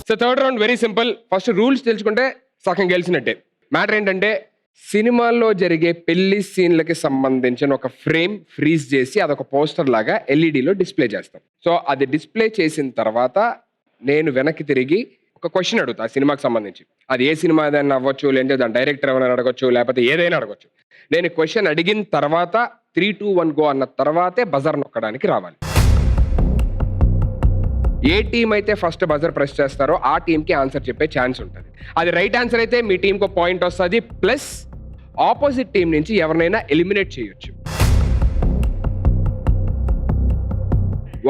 So third round very simple. First rules తెలుసుకుంటే సగం గెలిచినట్టే. Matter ఏంటంటే సినిమాల్లో జరిగే పెళ్లి సీన్లకి సంబంధించిన ఒక ఫ్రేమ్ ఫ్రీజ్ చేసి అదొక పోస్టర్ లాగా ఎల్ఈడిలో డిస్ప్లే చేస్తాం. సో అది డిస్ప్లే చేసిన తర్వాత నేను వెనక్కి తిరిగి ఒక క్వశ్చన్ అడుగుతా ఆ సినిమాకి సంబంధించి. అది ఏ సినిమా ఏదైనా అవ్వచ్చు, లేదంటే దాని డైరెక్టర్ ఏమైనా అడగచ్చు, లేకపోతే ఏదైనా అడగచ్చు. నేను క్వశ్చన్ అడిగిన తర్వాత 3, 2, 1 గో అన్న తర్వాతే బజర్ నొక్కడానికి రావాలి. ఏ టీం అయితే ఫస్ట్ బజర్ ప్రెస్ చేస్తారో ఆ టీంకి ఆన్సర్ చెప్పే ఛాన్స్ ఉంటుంది. అది రైట్ ఆన్సర్ అయితే మీ టీంకి ఒక పాయింట్ వస్తుంది, ప్లస్ ఆపోజిట్ టీం నుంచి ఎవరినైనా ఎలిమినేట్ చేయొచ్చు.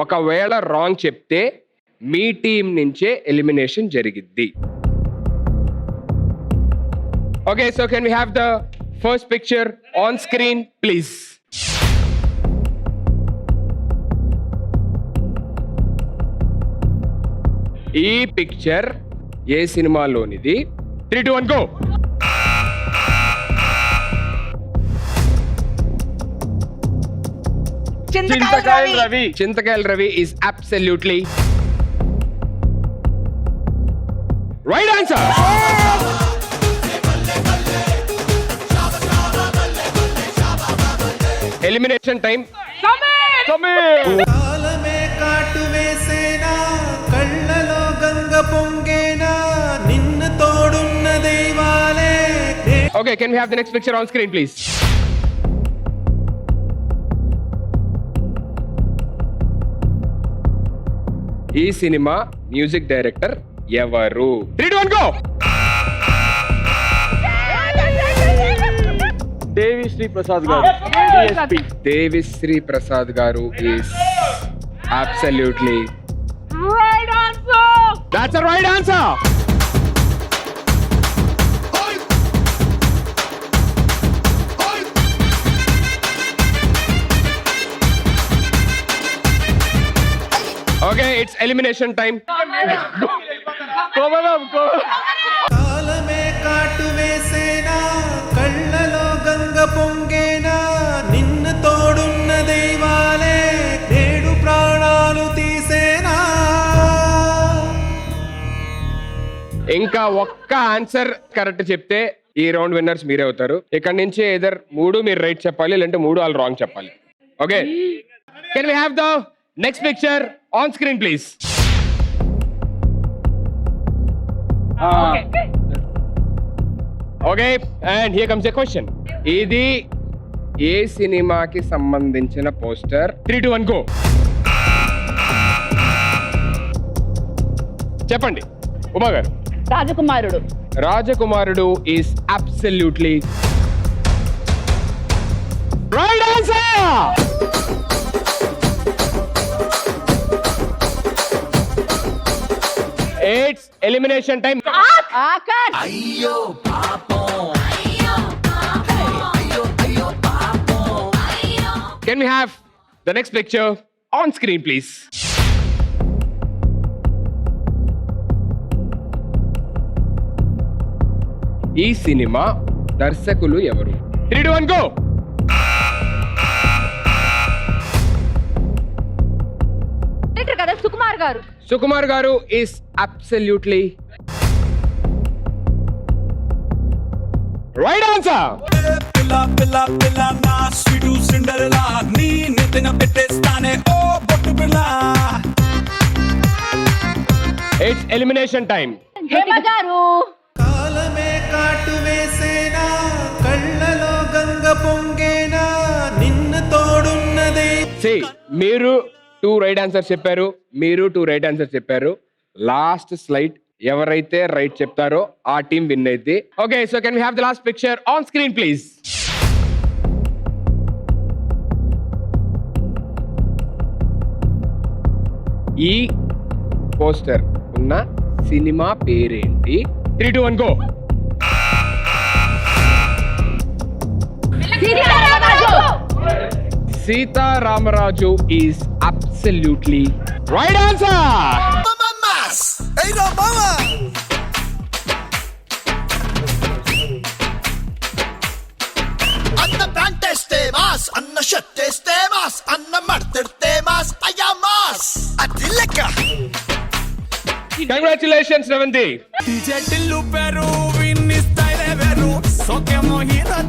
ఒకవేళ రాంగ్ చెప్తే మీ టీం నుంచే ఎలిమినేషన్ జరిగిద్ది. Okay, so can we have the first picture on screen please. ఈ పిక్చర్ ఏ సినిమాలోనిది? 3, 2, 1 go. Chintakayala Ravi is absolutely right answer. Elimination time. Samir. కాలమే కాటు వేసేనా కళ్ళలో గంగ పొంగేనా నిన్ను తోడున్న దైవాలే. Okay, can we have the next picture on screen please? ఈ cinema music director ఎవరు? 3, 2, 1 go. Devi Sri Prasad గారు. దేవిశ్రీ ప్రసాద్ గారు is absolutely Right answer! that's a right answer. Okay, it's elimination time. కాలమే కాటు వేసేనా కళ్ళలో గంగ పొంగేనా నిన్ను తోడున్న దైవాలే నేడు ప్రాణాలు తీసేనా. ఇంకా ఒక్క ఆన్సర్ కరెక్ట్ చెప్తే ఈ రౌండ్ విన్నర్స్ మీరే అవుతారు. ఇక్కడ నుంచి ఎదర్ 3 మీరు రైట్ చెప్పాలి, లేదంటే 3 వాళ్ళు రాంగ్ చెప్పాలి. Okay, can we have the next picture on screen please. Okay, and here comes a question. ఇది ఏ సినిమాకి సంబంధించిన పోస్టర్? 3, 2, 1 గో. చెప్పండి ఉమా గారు. Rajakumarudu. Rajakumarudu is absolutely right answer. It's elimination time. Akash. Can we have the next picture on screen please. ఈ సినిమా దర్శకులు ఎవరు? 3, 2, 1 గో. డైరెక్టర్ కదా సుకుమార్ గారు. సుకుమార్ గారు ఈస్ అబ్సల్యూట్లీ రైట్ ఆన్సర్. పిల్ల పిల్ల పిల్ల నా స్వీటు సిండరెలా నీ నెత్తిన పెట్టేస్తానే ఓ బొట్టు పిల్ల. It's elimination time. హేమ గారు. కాలమే కాటు వేసేనా కళ్ళలో గంగ పొంగేనా నిన్ను తోడున్న దైవాలే. మీరు 2 రైట్ ఆన్సర్ చెప్పారు, మీరు 2 రైట్ ఆన్సర్ చెప్పారు. లాస్ట్ స్లైడ్ ఎవరైతే రైట్ చెప్తారో ఆ టీం విన్ అయింది. Okay, so can we have the last picture on screen please. ఈ పోస్టర్ ఉన్న సినిమా పేరేంటి? 3, 2, 1 go. Sitaramaraju is absolutely right answer. అన్న ప్యాంటేస్తే మాస్ అన్న షర్టేస్తే మాస్ అన్న మడతెడితే మాస్ అయ్యా మాస్ అది లెక్క. Congrats. Congratulations Revanthi. DJ Tillu పేరు విన్ని స్టైల్ వేరు సోకేమో హీరో